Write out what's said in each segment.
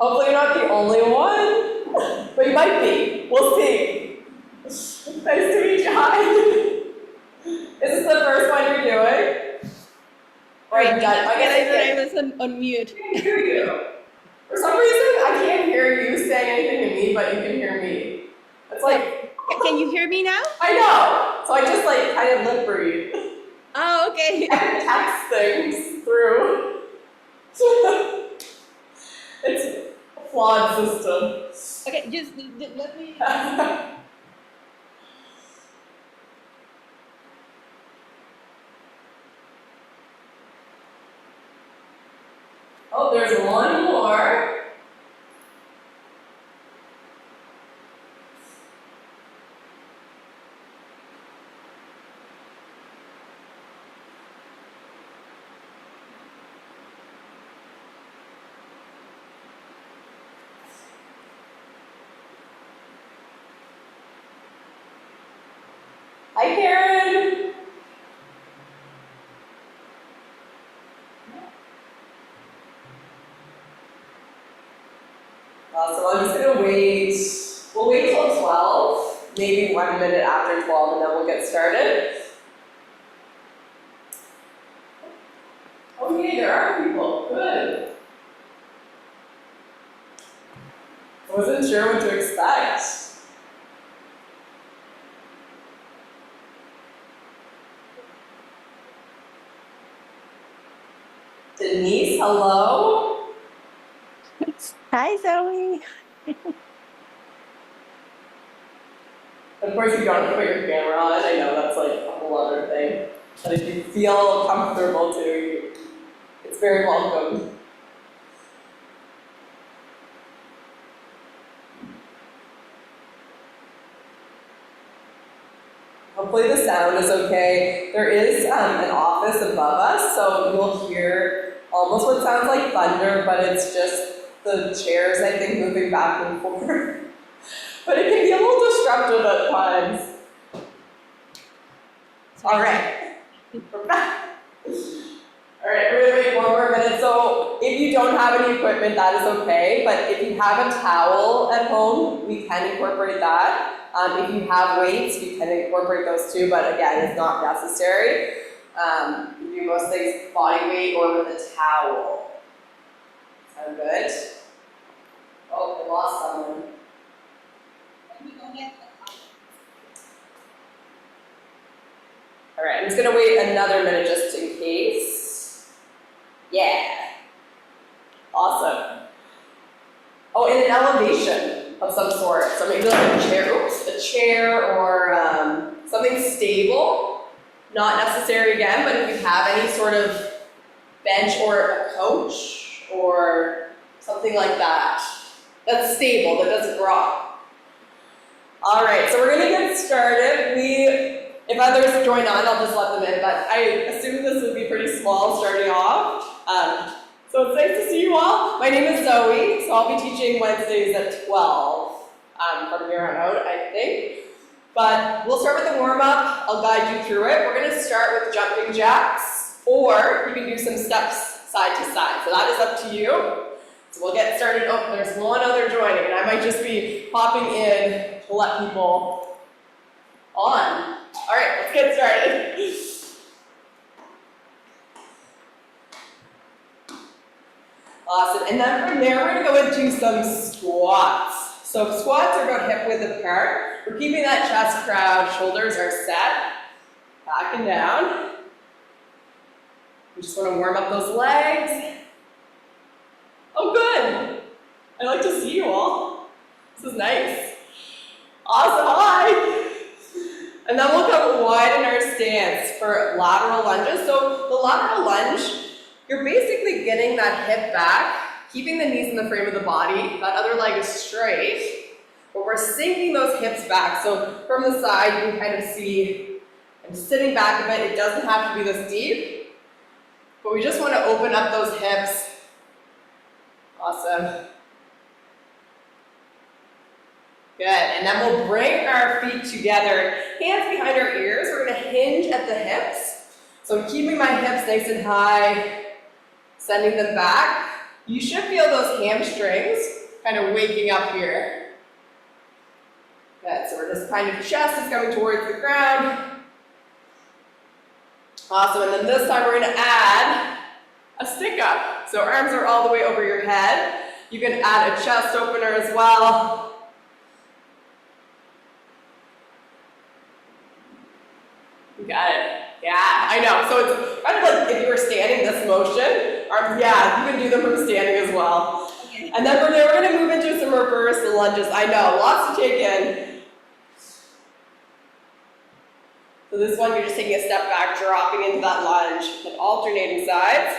Hopefully you're not the only one, but you might be. We'll see. Nice to meet you. Hi. Is this the first one you're doing? Or are you done? I was on mute. I can't hear you. For some reason, I can't hear you saying anything to me, but you can hear me. It's like... Can you hear me now? I know. So I just like kind of lip read. Oh, okay. I can text things through. It's a flawed system. Okay, just let me... Oh, there's one more. Hi, Karen. So I'm just gonna wait. We'll wait till 12, maybe 1 minute after 12, and then we'll get started. Okay, there are people. Good. I wasn't sure what to expect. Denise, hello. Hi, Zoe. Of course, you don't have to put your camera on. I know that's like a whole other thing. But if you feel comfortable to, it's very welcome. Hopefully the sound is okay. There is an office above us, so you'll hear almost what sounds like thunder, but it's just the chairs, I think, moving back and forth. But it can be a little disruptive at times. All right, we're back. All right, we're gonna wait 1 more minute. So if you don't have any equipment, that is okay. But if you have a towel at home, we can incorporate that. If you have weights, we can incorporate those too, but again, it's not necessary. You do most things body weight or with a towel. Sound good? Oh, I lost someone. All right, I'm just gonna wait another minute just in case. Yeah. Awesome. Oh, in an elevation of some sort. So maybe like a chair or something stable. Not necessary again, but if you have any sort of bench or a couch or something like that, that's stable, that doesn't rock. All right, so we're gonna get started. If others join on, I'll just let them in, but I assume this would be pretty small starting off. So it's nice to see you all. My name is Zoe, so I'll be teaching Wednesdays at 12 from here on out, I think. But we'll start with the warm-up. I'll guide you through it. We're gonna start with jumping jacks, or you can do some steps side to side. So that is up to you. So we'll get started. Oh, there's one other joining, and I might just be popping in to let people on. All right, let's get started. Awesome, and then from there, we're gonna go into some squats. So squats are about hip width apart. We're keeping that chest proud, shoulders are set, back and down. We just wanna warm up those legs. Oh, good. I like to see you all. This is nice. Awesome, hi. And then we'll come wide in our stance for lateral lunges. So the lateral lunge, you're basically getting that hip back, keeping the knees in the frame of the body. That other leg is straight, but we're sinking those hips back. So from the side, you can kind of see I'm sitting back a bit. It doesn't have to be this deep, but we just want to open up those hips. Awesome. Good, and then we'll bring our feet together, hands behind our ears. We're gonna hinge at the hips. So I'm keeping my hips nice and high, sending them back. you should feel those hamstrings kind of waking up here. Good, so we're just kind of chest is coming towards the ground. Awesome, and then this time we're gonna add a stick up. So arms are all the way over your head. You can add a chest opener as well. You got it. Yeah, I know. So it's kind of like if you were standing this motion, arms, yeah, you can do them from standing as well. Okay. And then we're gonna move into some reverse lunges. I know, lots to take in. So this one, you're just taking a step back, dropping into that lunge, and alternating sides.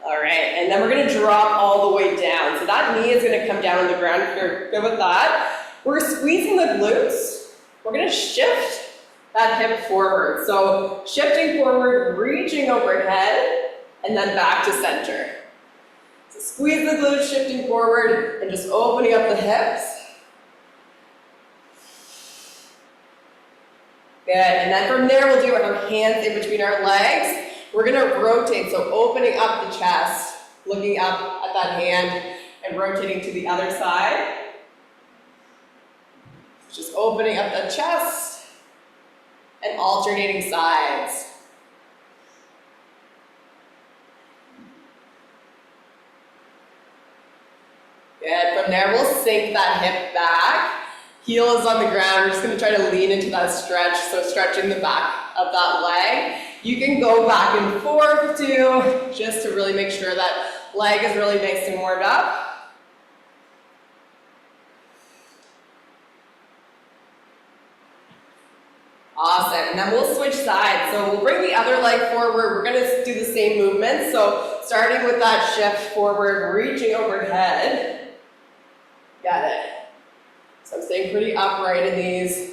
All right, and then we're gonna drop all the way down. So that knee is gonna come down on the ground if you're good with that. We're squeezing the glutes. We're gonna shift that hip forward. So shifting forward, reaching overhead, and then back to center. So squeeze the glutes, shifting forward, and just opening up the hips. Good, and then from there we'll do our hands in between our legs. We're gonna rotate, so opening up the chest, looking up at that hand, and rotating to the other side. Just opening up the chest, and alternating sides. Good, from there we'll sink that hip back. Heel is on the ground, we're just gonna try to lean into that stretch, so stretching the back of that leg. You can go back and forth too, just to really make sure that leg is really nice and warmed up. Awesome, and then we'll switch sides. So we'll bring the other leg forward. We're gonna do the same movement. So starting with that shift forward, reaching overhead. Got it. So I'm staying pretty upright in these.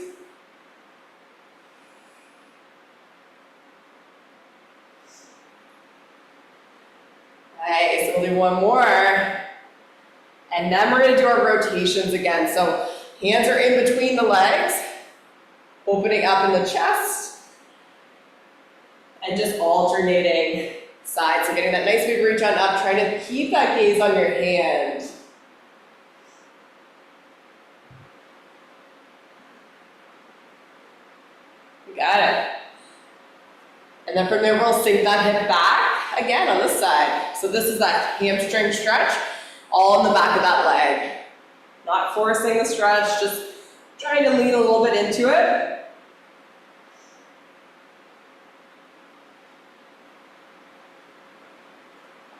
Okay, so we'll do one more. And then we're gonna do our rotations again. So hands are in between the legs, opening up in the chest, and just alternating sides. So getting that nice big reach on up, trying to keep that gaze on your hand. You got it. And then from there, we'll sink that hip back again on this side. So this is that hamstring stretch, all in the back of that leg. Not forcing the stretch, just trying to lean a little bit into it.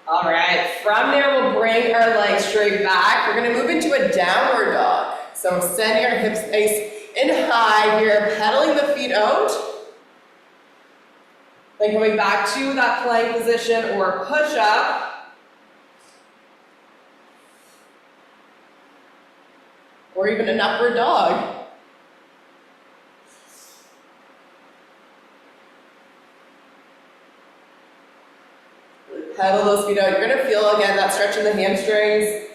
All right, from there, we'll bring our legs straight back. We're gonna move into a downward dog. So send your hips nice and high here, pedaling the feet out. Then coming back to that plank position or push up. Or even an upward dog. Really pedal those feet out. You're gonna feel again that stretch in the hamstrings.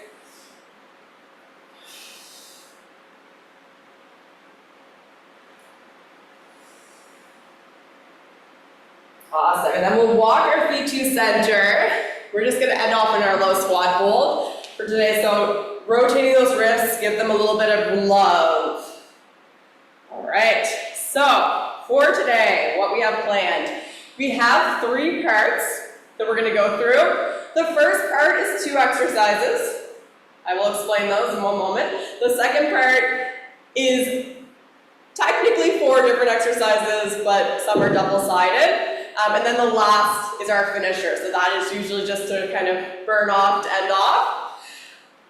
Awesome, and then we'll walk our feet to center. We're just gonna end off in our low squat hold for today. So rotating those wrists, give them a little bit of love. All right, so for today, what we have planned, we have 3 parts that we're gonna go through. The first part is 2 exercises. I will explain those in one moment. The second part is technically 4 different exercises, but some are double-sided. And then the last is our finisher. So that is usually just to kind of burn off, to end off.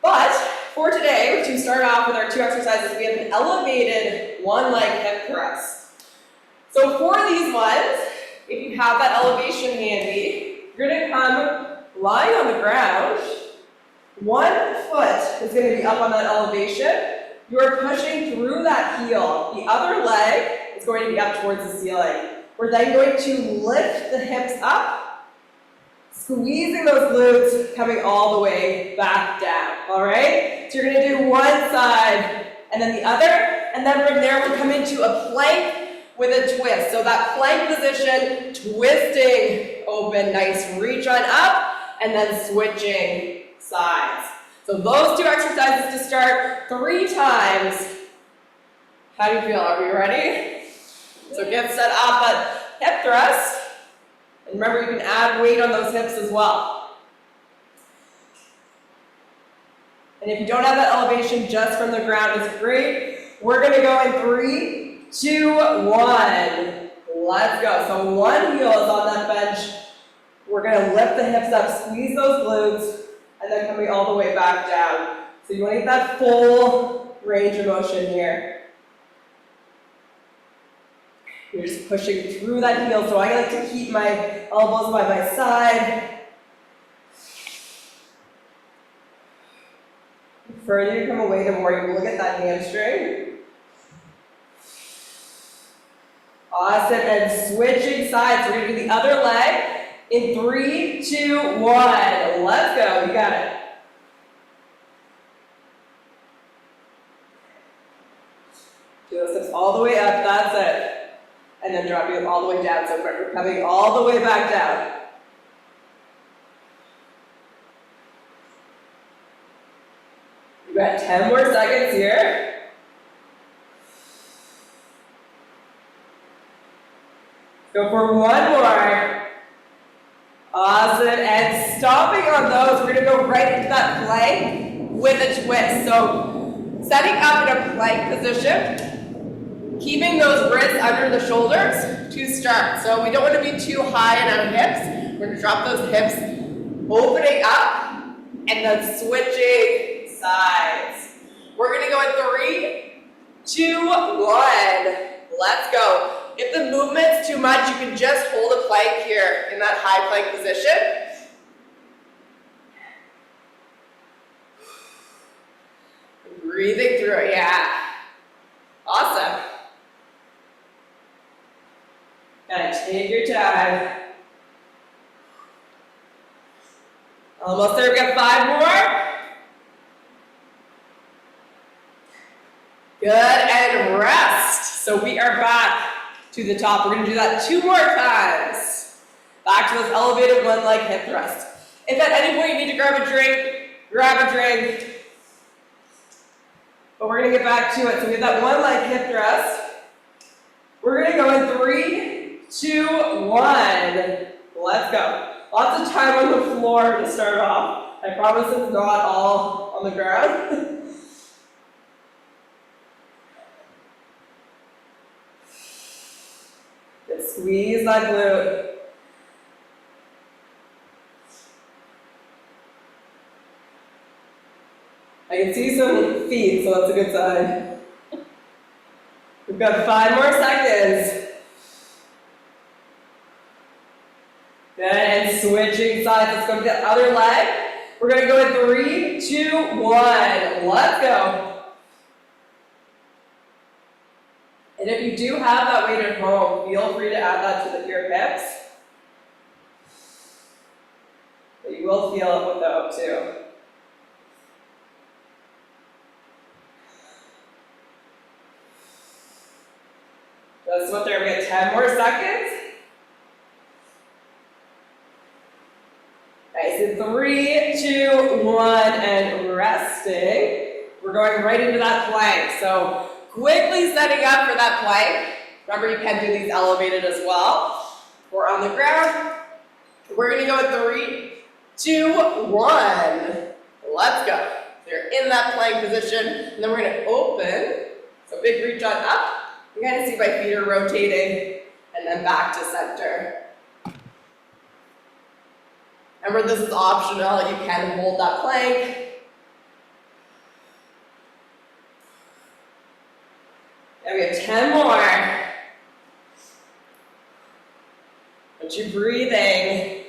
But for today, to start off with our 2 exercises, we have an elevated 1-leg hip thrust. So for these ones, if you have that elevation handy, you're gonna come lying on the ground. 1 foot is gonna be up on that elevation. You're pushing through that heel. The other leg is going to be up towards the ceiling. We're then going to lift the hips up, squeezing those glutes, coming all the way back down, all right? So you're gonna do one side and then the other, and then from there we'll come into a plank with a twist. So that plank position, twisting open, nice reach on up, and then switching sides. So those 2 exercises to start 3 times. How do you feel? Are we ready? So get set up at hip thrust. And remember, you can add weight on those hips as well. And if you don't have that elevation just from the ground, it's great. We're gonna go in 3, 2, 1. Let's go. So one heel is on that bench. We're gonna lift the hips up, squeeze those glutes, and then coming all the way back down. So you wanna get that full range of motion here. You're just pushing through that heel. So I like to keep my elbows by my side. The further you come away, the more you look at that hamstring. Awesome, and switching sides. We're gonna do the other leg in 3, 2, 1. Let's go, you got it. Do those hips all the way up, that's it. And then dropping them all the way down, so we're coming all the way back down. We've got 10 more seconds here. Go for one more. Awesome, and stopping on those, we're gonna go right into that plank with a twist. So setting up in a plank position, keeping those wrists under the shoulders to start. So we don't want to be too high in our hips. We're going to drop those hips, opening up, and then switching sides. We're going to go in 3, 2, 1. Let's go. If the movement's too much, you can just hold a plank here in that high plank position. Breathing through it, yeah. Awesome. Gotta take your time. Almost there, we got 5 more. Good, and rest. So we are back to the top. We're gonna do that 2 more times. Back to those elevated one leg hip thrust. If at any point you need to grab a drink, grab a drink. But we're gonna get back to it. So we have that one leg hip thrust. We're gonna go in 3, 2, 1. Let's go. Lots of time on the floor to start off. I promise it's not all on the ground. Just squeeze that glute. I can see some feet, so that's a good sign. We've got 5 more seconds. Good, and switching sides. Let's go to the other leg. We're gonna go in 3, 2, 1. Let's go. And if you do have that weight at home, feel free to add that to your hips. But you will feel it without too. That's what there, we got 10 more seconds. Nice, in 3, 2, 1, and resting. We're going right into that plank. So quickly setting up for that plank. Remember, you can do these elevated as well. We're on the ground. We're gonna go in 3, 2, 1. Let's go. So you're in that plank position, and then we're gonna open. So big reach on up. You kind of see my feet are rotating, and then back to center. Remember, this is optional. You can hold that plank. And we have 10 more. But you're breathing.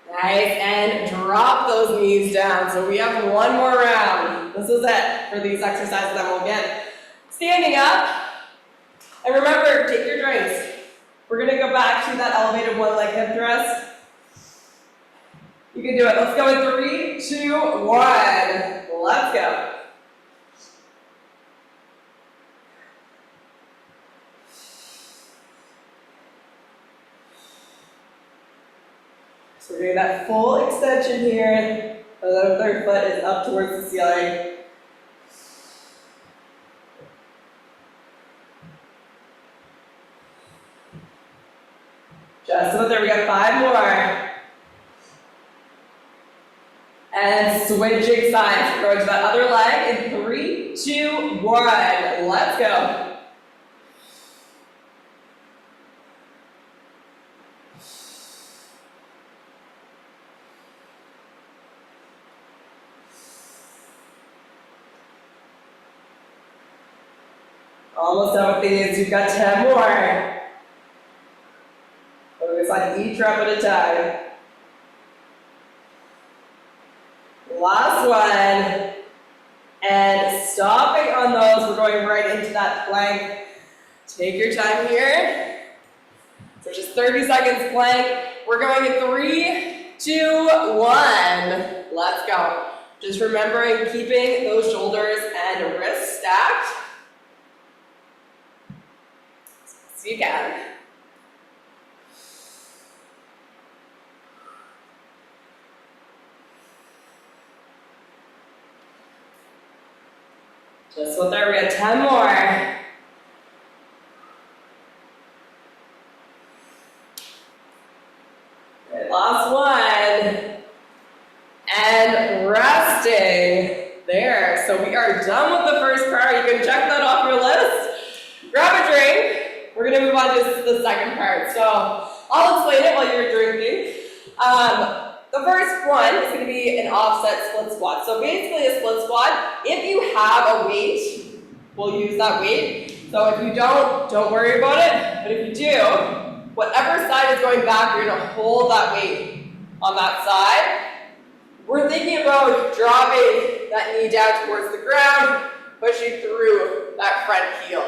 Nice, and drop those knees down. So we have 1 more round. This is it for these exercises that we'll get. Standing up, and remember, take your drinks. We're gonna go back to that elevated one leg hip thrust. You can do it. Let's go in 3, 2, 1. Let's go. So we're doing that full extension here. The other foot is up towards the ceiling. Just about there, we got 5 more. And switching sides. We're going to that other leg in 3, 2, 1. Let's go. Almost done with these. You've got 10 more. Focus on each rep at a time. Last one. And stopping on those, we're going right into that plank. Take your time here. So just 30 seconds plank. We're going in 3, 2, 1. Let's go. Just remembering keeping those shoulders and wrists stacked. So you can. Just about there, we got 10 more. Okay, last one. And resting. There, so we are done with the first part. You can check that off your list. Grab a drink. We're gonna move on to the second part. So I'll explain it while you're drinking. The first one is going to be an offset split squat. So basically a split squat, if you have a weight, we'll use that weight. So if you don't worry about it. But if you do, whatever side is going back, you're going to hold that weight on that side. We're thinking about dropping that knee down towards the ground, pushing through that front heel.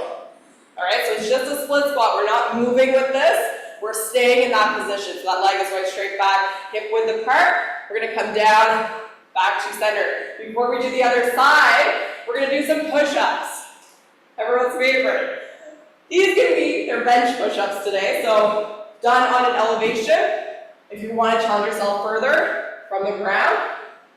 All right, so it's just a split squat. We're not moving with this. We're staying in that position. So that leg is going straight back, hip width apart. We're gonna come down, back to center. Before we do the other side, we're gonna do some push-ups. Everyone's favorite. These can be their bench push-ups today. So done on an elevation. If you wanna challenge yourself further from the ground,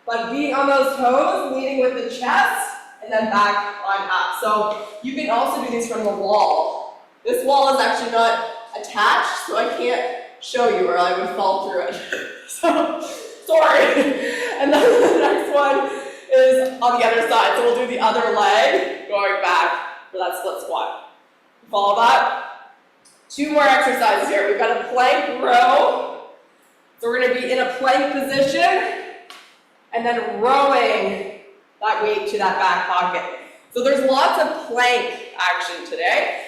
but being on those toes, leading with the chest, and then back on up. So you can also do these from the wall. This wall is actually not attached, so I can't show you or I would fall through it. So, sorry. And then the next one is on the other side. So we'll do the other leg going back for that split squat. Follow that. 2 more exercises here. We've got a plank row. So we're gonna be in a plank position and then rowing that weight to that back pocket. So there's lots of plank action today.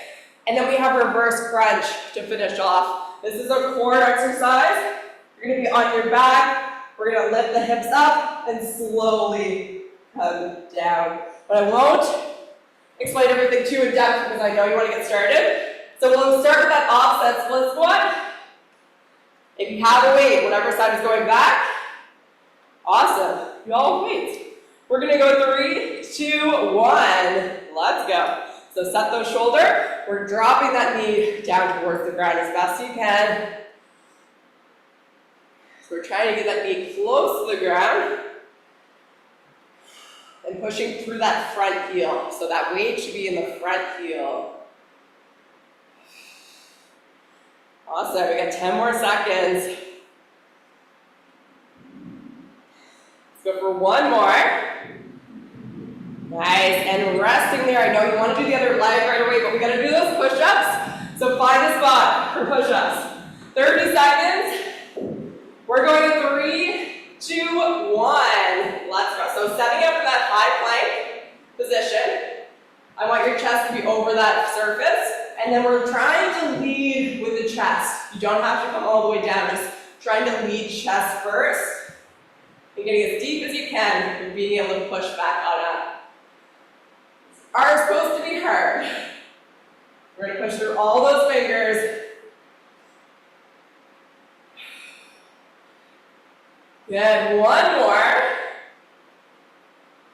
And then we have reverse crunch to finish off. This is a core exercise. You're gonna be on your back. We're gonna lift the hips up and slowly come down. But I won't explain everything too in depth because I know you wanna get started. So we'll start with that offset split squat. If you have a weight, whatever side is going back, awesome. You all have weights. We're gonna go 3, 2, 1. Let's go. So set those shoulders. We're dropping that knee down towards the ground as best you can. So we're trying to get that knee close to the ground and pushing through that front heel. So that weight should be in the front heel. Awesome, we got 10 more seconds. Let's go for 1 more. Nice, and resting there. I know you want to do the other leg right away, but we got to do those push-ups. So find a spot for push-ups. 30 seconds. We're going to 3, 2, 1. Let's go. So setting up for that high plank position. I want your chest to be over that surface. And then we're trying to lead with the chest. You don't have to come all the way down. Just trying to lead chest first. And getting as deep as you can and being able to push back on up. Are supposed to be hard. We're going to push through all those fingers. Good, 1 more.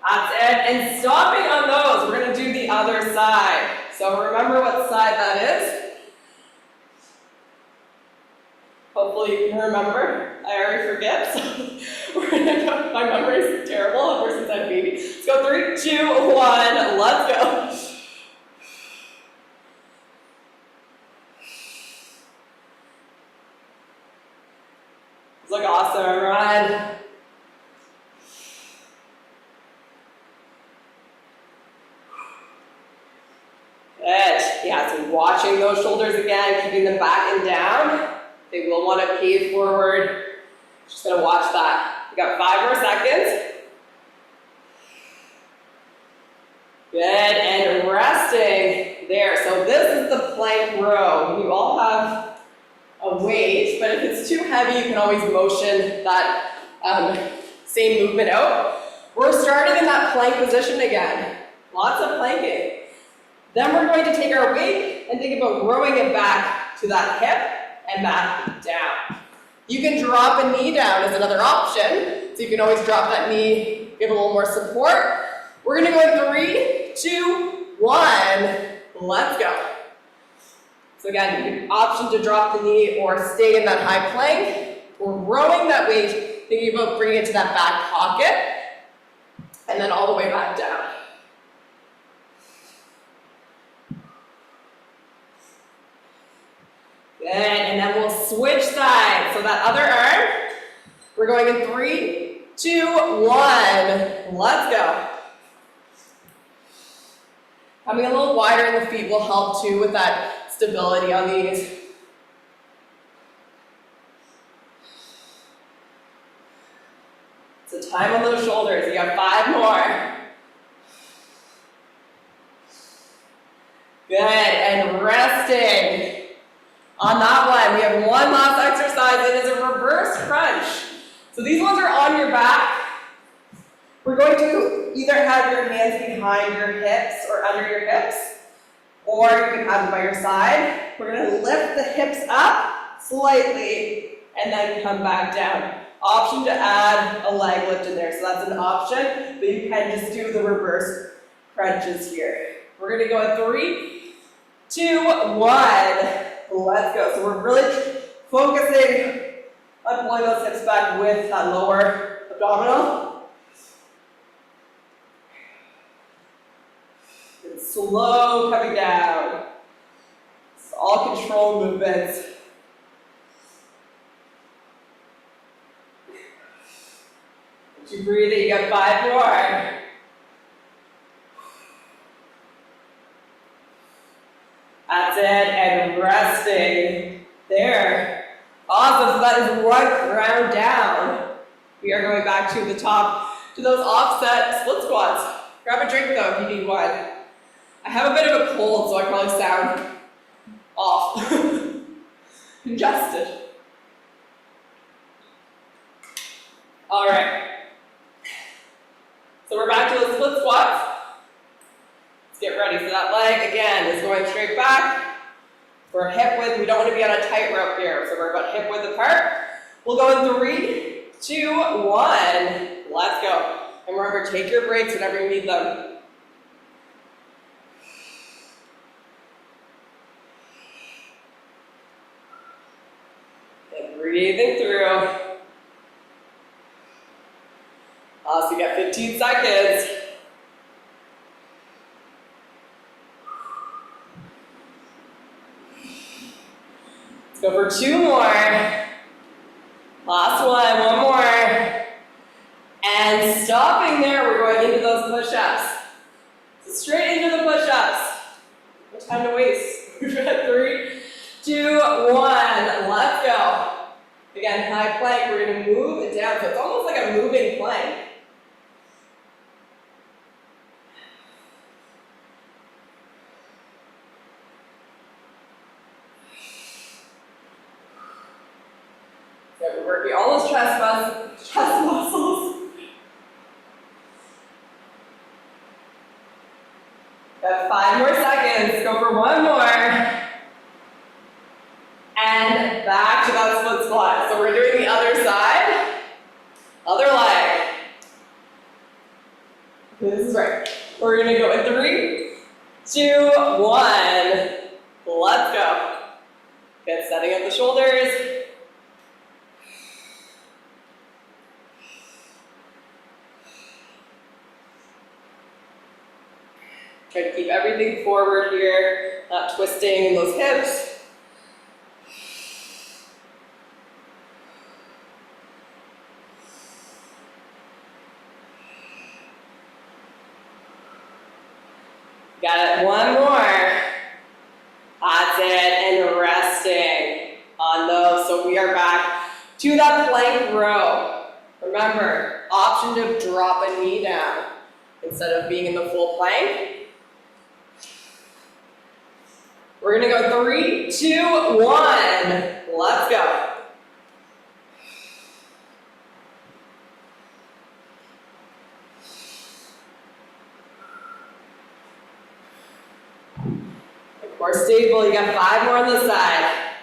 That's it. And stopping on those, we're going to do the other side. So remember what side that is. Hopefully you can remember. I already forget, so we're gonna go. My memory is terrible ever since I had a baby. Let's go 3, 2, 1, let's go. It's like awesome, everyone. Good. Yeah, so watching those shoulders again, keeping them back and down. They will want to pave forward. Just gonna watch that. We got 5 more seconds. Good, and resting there. So this is the plank row. You all have a weight, but if it's too heavy, you can always motion that same movement out. We're starting in that plank position again. Lots of planking. Then we're going to take our weight and think about rowing it back to that hip and back down. You can drop a knee down as another option. So you can always drop that knee, give a little more support. We're gonna go in 3, 2, 1, let's go. So again, you have option to drop the knee or stay in that high plank. We're rowing that weight, thinking about bringing it to that back pocket, and then all the way back down. Good, and then we'll switch sides. So that other arm, we're going in 3, 2, 1, let's go. Having a little wider in the feet will help too with that stability on these. So time on those shoulders, you got 5 more. Good, and resting. On that one, we have one last exercise, and it's a reverse crunch. So these ones are on your back. We're going to either have your hands behind your hips or under your hips, or you can have them by your side. We're going to lift the hips up slightly and then come back down. Option to add a leg lift in there, so that's an option, but you can just do the reverse crunches here. We're going to go in 3, 2, 1. Let's go. So we're really focusing on pulling those hips back with that lower abdominal. And slow coming down. It's all controlled movements. As you breathe it, you got 5 more. That's it, and resting there. Awesome, so that is 1 round down. We are going back to the top, to those offset split squats. Grab a drink though if you need one. I have a bit of a cold, so I probably sound off. Congested. All right. So we're back to those split squats. Let's get ready. So that leg, again, is going straight back. We're hip width. We don't want to be on a tight rope here. So we're about hip width apart. We'll go in 3, 2, 1. Let's go. And remember, take your breaks whenever you need them. And breathing through. So you got 15 seconds. Let's go for 2 more. Last one more. And stopping there, we're going into those push-ups. So straight into the push-ups. No time to waste. We've got 3, 2, 1. Let's go. Again, high plank, we're gonna move it down. So it's almost like a moving plank. So we're working all those chest muscles. Got 5 more seconds. Go for 1 more. And back to that split squat. So we're doing the other side. Other leg. This is right. We're gonna go in 3, 2, 1. Let's go. Good, setting up the shoulders. Try to keep everything forward here, not twisting those hips. Got it, one more. That's it, and resting on those. So we are back to that plank row. Remember, option to drop a knee down instead of being in the full plank. We're gonna go 3, 2, 1. Let's go. Core stable, you got 5 more on the side.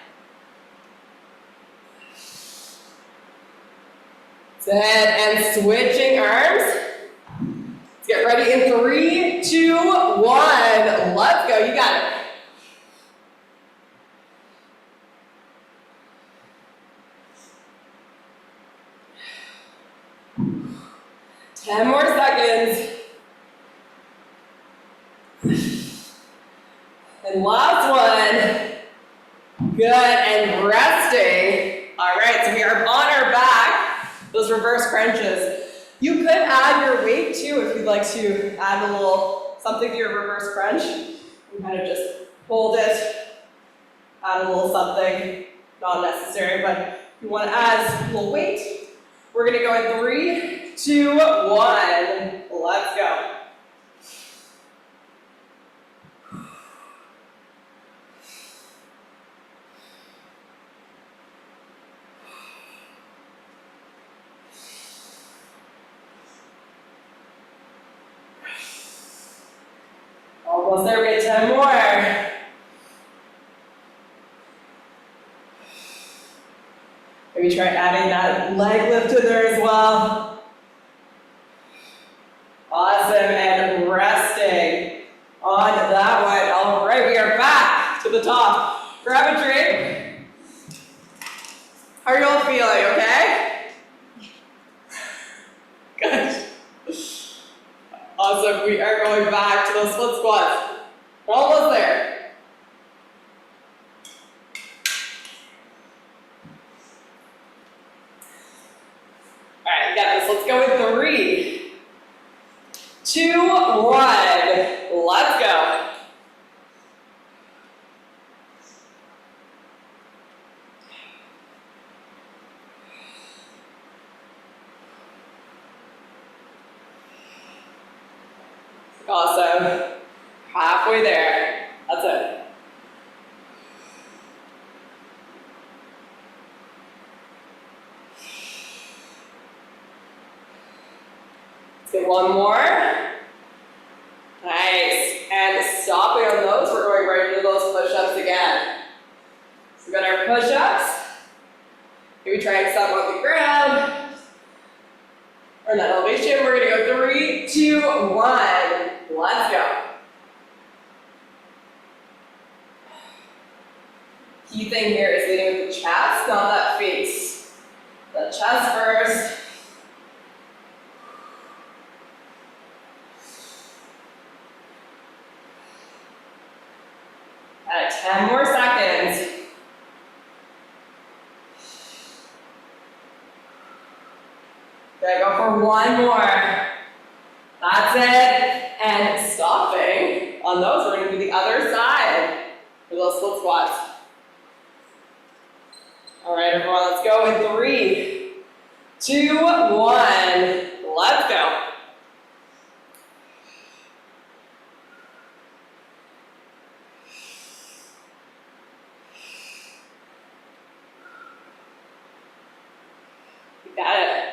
That's it, and switching arms. Let's get ready in 3, 2, 1. Let's go, you got it. Ten more seconds. And last one. Good, and resting. All right, so we are on our back. Those reverse crunches. You could add your weight too if you'd like to add a little something to your reverse crunch. You kind of just hold it, add a little something, not necessary, but if you want to add a little weight, we're gonna go in 3, 2, 1. Let's go. Almost there, we get 10 more. Maybe try adding that leg lift in there as well. Awesome, and resting on that one. All right, we are back to the top. Grab a drink. How are you all feeling, okay? Good. Awesome, we are going back to those split squats. We're almost there. All right, you got this. Let's go with 3, 2, 1. Let's go. Awesome. Halfway there. That's it. Let's get one more. Nice. And stopping on those, we're going right into those push-ups again. So we got our push-ups. Maybe try and stop on the ground. Or in that elevation, we're gonna go 3, 2, 1. Let's go. Key thing here is leading with the chest, not that face. The chest first. At 10 more seconds. Okay, go for one more. That's it. And stopping on those, we're going to do the other side for those split squats. All right, everyone, let's go in 3, 2, 1. Let's go. You got it.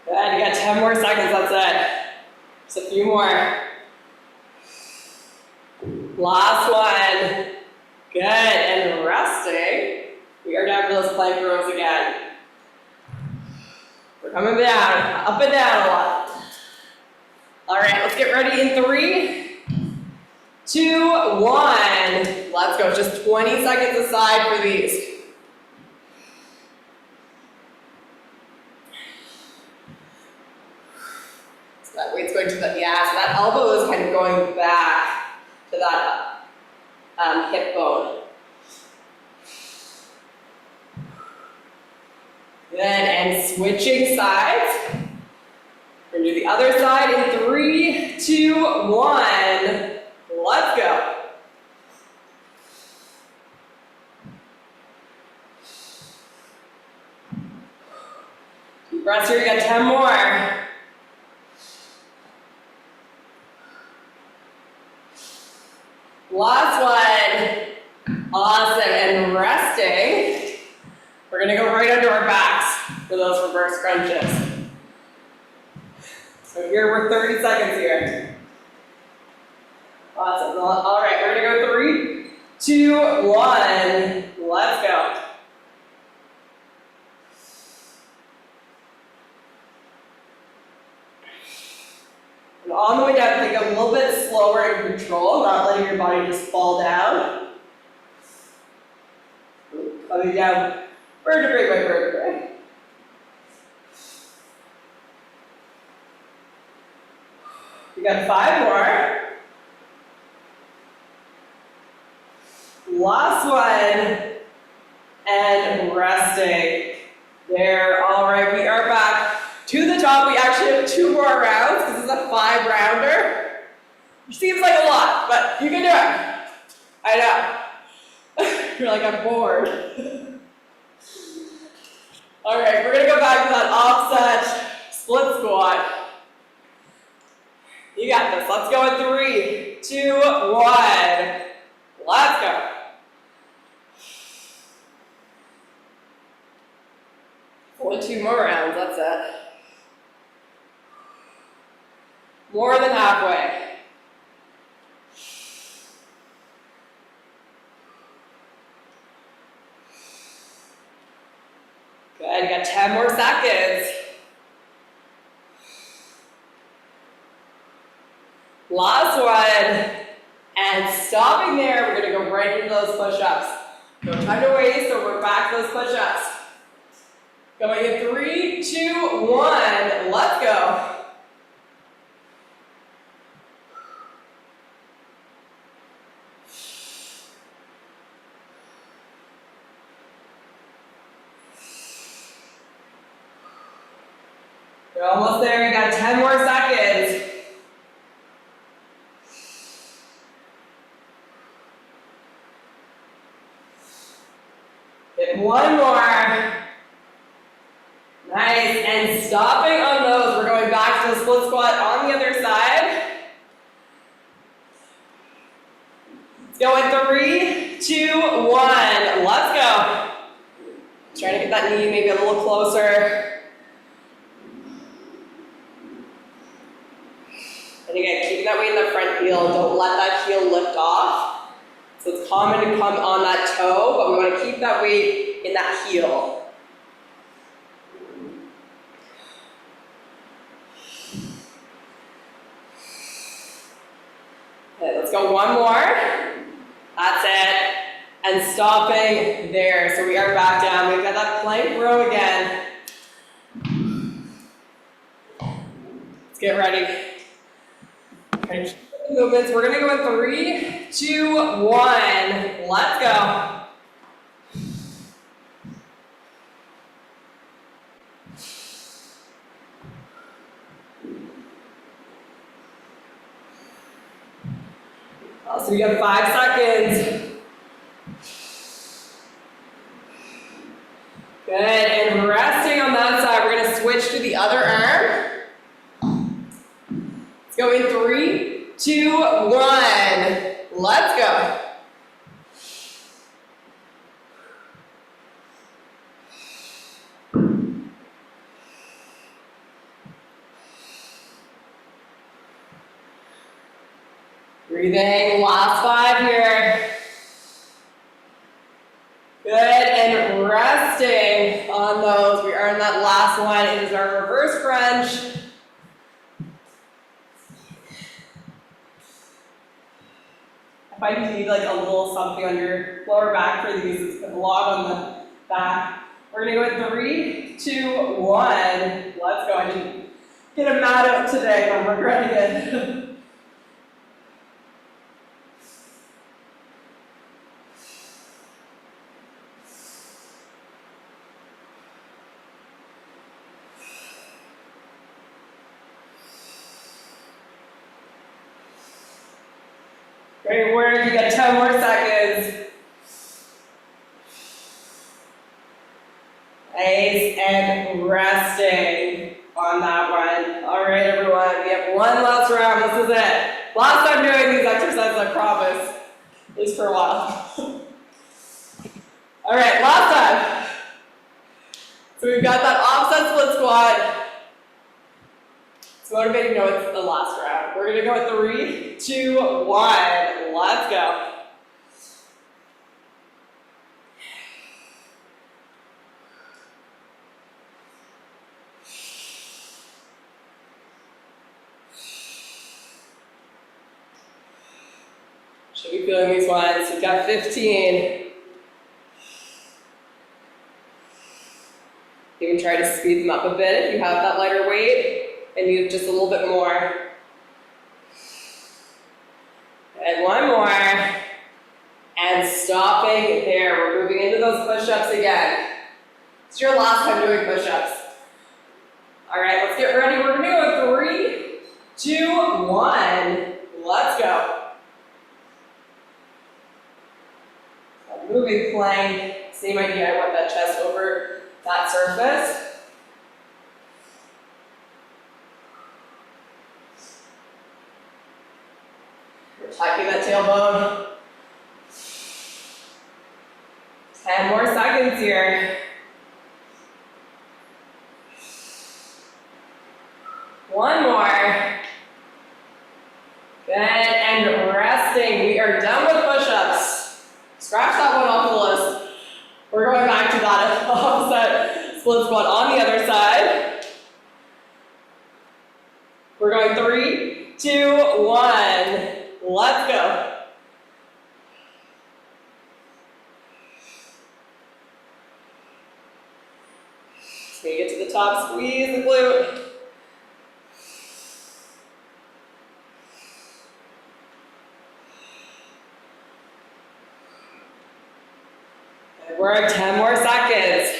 Good, you got 10 more seconds, that's it. Just a few more. Last one. Good, and resting. We are down for those plank rows again. We're coming down, up and down a lot. All right, let's get ready in 3, 2, 1. Let's go, just 20 seconds aside for these. That weight's going to the, yeah, so that elbow is kind of going back to that hip bone. Good, and switching sides. We're gonna do the other side in 3, 2, 1. Let's go. Deep breaths here, you got 10 more. Last one. Awesome, and resting. We're gonna go right under our backs for those reverse crunches. So here we're 30 seconds here. Awesome, all right, we're gonna go 3, 2, 1, let's go. And on the way down, take a little bit slower and control, not letting your body just fall down. Coming down, vertebrae by vertebrae. We got 5 more. Last one. And resting. There, all right, we are back to the top. We actually have 2 more rounds because this is a 5-rounder. Which seems like a lot, but you can do it. I know. You're like, I'm bored. All right, we're gonna go back to that offset split squat. You got this. Let's go in 3, 2, 1. Let's go. Only 2 more rounds, that's it. More than halfway. Good, you got 10 more seconds. Last one. And stopping there, we're gonna go right into those push-ups. No time to waste, so we're back to those push-ups. Going in 3, 2, 1, let's go. You're almost there, you got 10 more seconds. Hit 1 more. Nice, and stopping on those, we're going back to the split squat on the other side. Let's go in 3, 2, 1, let's go. Try to get that knee maybe a little closer. And again, keeping that weight in the front heel, don't let that heel lift off. So it's common to come on that toe, but we want to keep that weight in that heel. Okay, let's go 1 more. That's it. And stopping there. So we are back down. We've got that plank row again. Let's get ready. Okay, movements. We're gonna go in 3, 2, 1. Let's go. So we got 5 seconds. Good, and resting on that side, we're gonna switch to the other arm. Let's go in 3, 2, 1. Let's go. Breathing, last 5 here. Good, and resting on those. We are in that last one. It is our reverse crunch. I find you need like a little something on your lower back for these. It's a lot on the back. We're gonna go in 3, 2, 1. Let's go. I didn't get a mat out today, I'm regretting it. Great work, you got 10 more seconds. Nice, and resting on that one. All right, everyone, we have one last round, this is it. Last time doing these exercises, I promise, at least for a while. All right, last time. So we've got that offset split squat. It's motivating to know it's the last round. We're gonna go at 3, 2, 1, let's go. Should be feeling these ones. We've got 15. You can try to speed them up a bit if you have that lighter weight and need just a little bit more. And one more. And stopping there. We're moving into those push-ups again. It's your last time doing push-ups. All right, let's get ready. We're gonna go 3, 2, 1. Let's go. Moving plank, same idea, I want that chest over that surface. Protecting that tailbone. 10 more seconds here. One more. Good, and resting. We are done with push-ups. Scratch that one off the list. We're going back to that offset split squat on the other side. We're going 3, 2, 1. Let's go. Take it to the top, squeeze the glute. We're at 10 more seconds.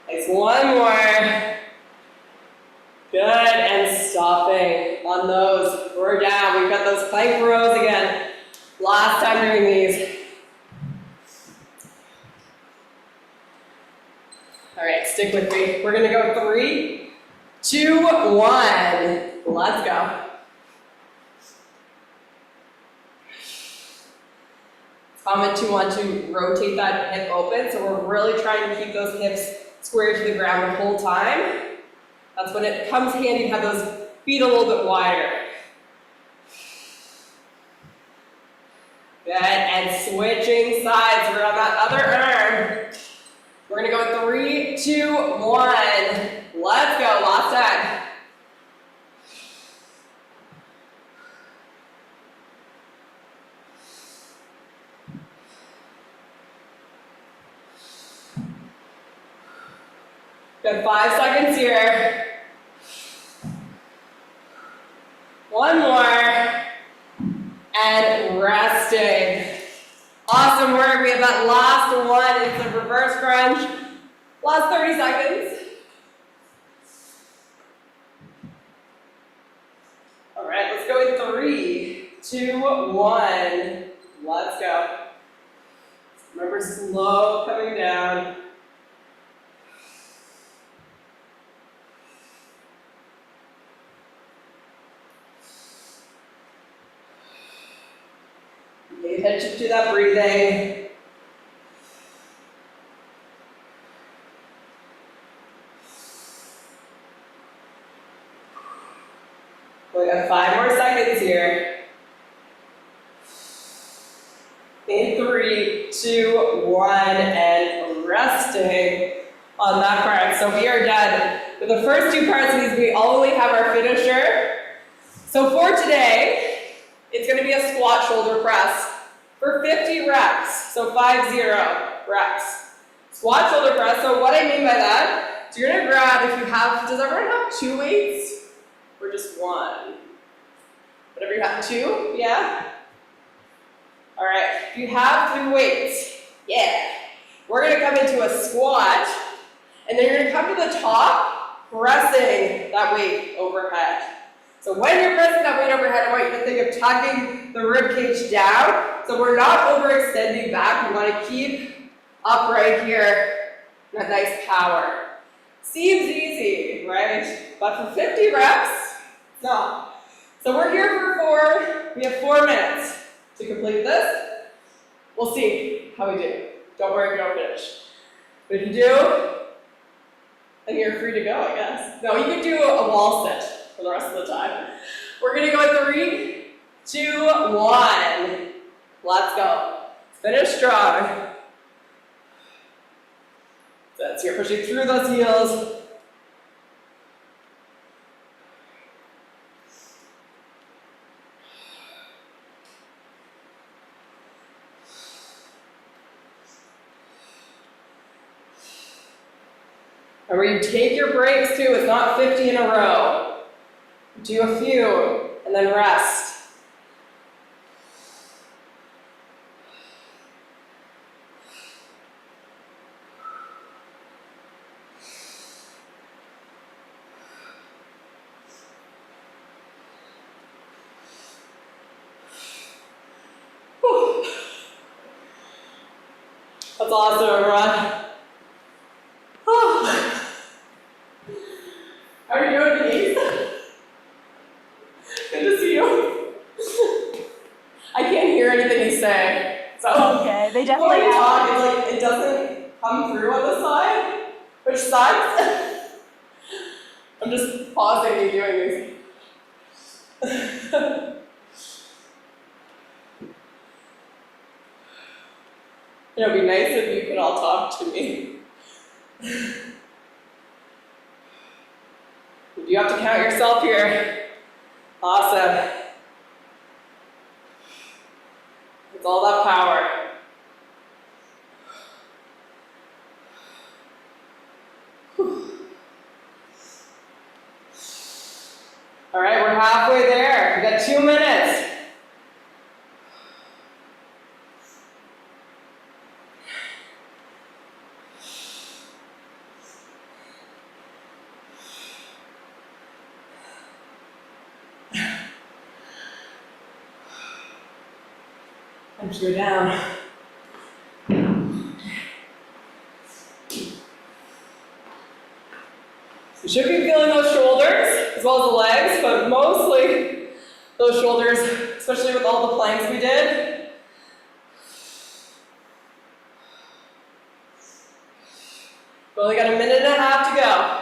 Nice, one more. Good, and stopping on those. We're down, we've got those plank rows again. Last time doing these. All right, stick with me. We're gonna go 3, 2, 1. Let's go. Comment to want to rotate that hip open, so we're really trying to keep those hips square to the ground the whole time. That's when it comes handy to have those feet a little bit wider. Good, and switching sides. We're on that other arm. We're gonna go 3, 2, 1. Let's go, last time. Good, 5 seconds here. One more. And resting. Awesome work. We have that last one. It's a reverse crunch. Last 30 seconds. All right, let's go in 3, 2, 1. Let's go. Remember, slow coming down. Pay attention to that breathing. We got 5 more seconds here. In 3, 2, 1, and resting on that part. So we are done with the first 2 parts of these. We only have our finisher. So for today, it's going to be a squat shoulder press for 50 reps. So 50 reps. Squat shoulder press. So what I mean by that, so you're gonna grab, if you have, does everyone have 2 weights? Or just 1? Whatever you have, 2? Yeah? All right, if you have 3 weights, yeah. We're gonna come into a squat, and then you're gonna come to the top, pressing that weight overhead. So when you're pressing that weight overhead, I want you to think of tucking the rib cage down. So we're not overextending back. We want to keep upright here. That nice power. Seems easy, right? But for 50 reps, it's not. So we're here for 4. We have 4 minutes to complete this. We'll see how we do. Don't worry if you don't finish. But if you do, then you're free to go, I guess. No, you could do a wall sit for the rest of the time. We're gonna go at 3, 2, 1. Let's go. Finish strong. So you're pushing through those heels. And where you take your breaks too, it's not 50 in a row. Do a few, and then rest. Whew. That's awesome, everyone. How are you doing, Denise? Good to see you. I can't hear anything you say. So Okay, they when definitely you talk, have. it's like it doesn't come through on the side, which sucks. I'm just pausing you doing these. It would be nice if you could all talk to me. You have to count yourself here. Awesome. It's all that power. Whew. All right, we're halfway there. We got 2 minutes. Time to go down. You should be feeling those shoulders as well as the legs, but mostly those shoulders, especially with all the planks we did. We only got a minute and a half to go.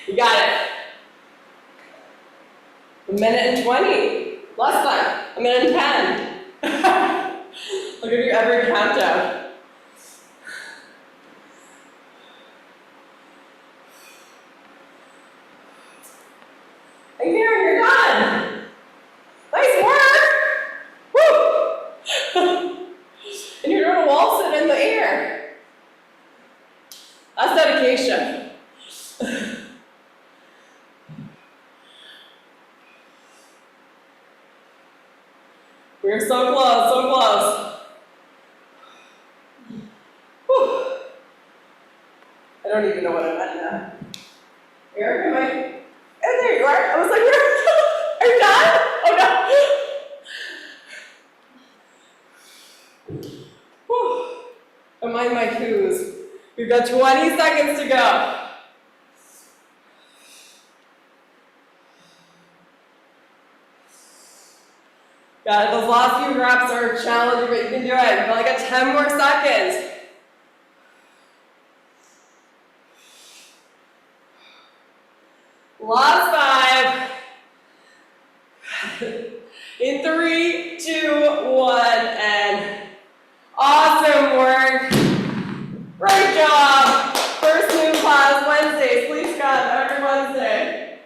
You got it. A minute and 20. Less than. A minute and 10. I'll give you every countdown. And here, you're done. Nice work. Woo! And you're doing a wall sit in the air. That's dedication. We're so close, so close. Whew. I don't even know what I meant now. Eric, am I? Oh, there you are. I was like, are you done? Oh no. Whew. Don't mind my coos. We've got 20 seconds to go. Got it. Those last few reps are challenging, but you can do it. You've only got 10 more seconds. Last 5. In 3, 2, 1, and awesome work. Great job. First new class Wednesdays. Please come every Wednesday.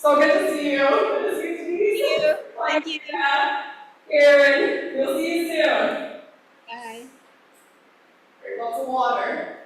So good to see you. Good to see you. Thank you. Aaron, we'll see you soon. Bye. Drink lots of water.